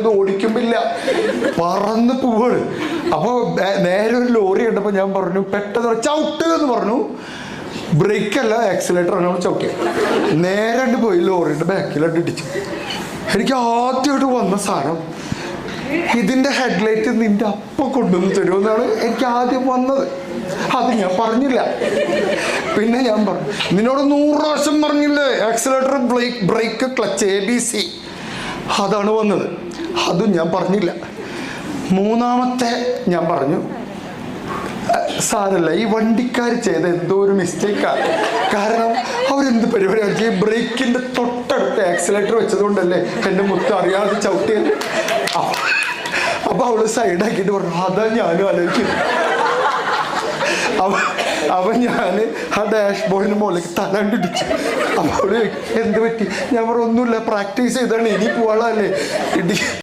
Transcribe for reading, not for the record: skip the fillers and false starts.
ഇത് ഓടിക്കുമ്പില്ല, പറന്ന് പോവാണ്. അപ്പോൾ നേരെ ഒരു ലോറി കണ്ടപ്പോൾ ഞാൻ പറഞ്ഞു പെട്ടെന്ന് ചവിട്ട് എന്ന് പറഞ്ഞു. ബ്രേക്കല്ല ആക്സിലേറ്റർ ആണ് ചവിട്ടിയത്. നേരെ പോയി ലോറിയുടെ ബാക്കിലോട്ട് ഇടിച്ചു. എനിക്ക് ആദ്യമായിട്ട് വന്ന സാധനം ഇതിൻ്റെ ഹെഡ്ലൈറ്റ് നിന്റെ അപ്പം കൊണ്ടുവന്ന് തരുമെന്നാണ് എനിക്ക് ആദ്യം വന്നത്. അത് ഞാൻ പറഞ്ഞില്ല. പിന്നെ ഞാൻ പറഞ്ഞു നിന്നോട് 100 പ്രാവശ്യം പറഞ്ഞില്ലേ ആക്സിലേറ്റർ, ബ്രേക്ക്, ക്ലച്ച്, ABC, അതാണ് വന്നത്. അതും ഞാൻ പറഞ്ഞില്ല. മൂന്നാമത്തെ ഞാൻ പറഞ്ഞു സാരല്ല, ഈ വണ്ടിക്കാർ ചെയ്ത എന്തോ ഒരു മിസ്റ്റേക്കാണ്. കാരണം അവരെന്ത് പരിപാടിയാണ്, ഈ ബ്രേക്കിൻ്റെ തൊട്ടടുത്ത് ആക്സിലേറ്റർ വെച്ചതുകൊണ്ടല്ലേ എൻ്റെ മുത്ത് അറിയാതെ ചവിട്ടിയത്. അപ്പൊ അവള് സൈഡാക്കിയിട്ട് പറഞ്ഞു അതാ ഞാനും ആലോചിക്കുന്നു. അവൻ ഞാൻ ആ ഡാഷ് ബോർഡിന് മുകളിലേക്ക് തലണ്ടിടിച്ചു. അപ്പോൾ അവള് എന്ത് പറ്റി? ഞാൻ പറഞ്ഞു ഒന്നുമില്ല, പ്രാക്ടീസ് ചെയ്താണ്, ഇനി പോവാളല്ലേ ഇടി.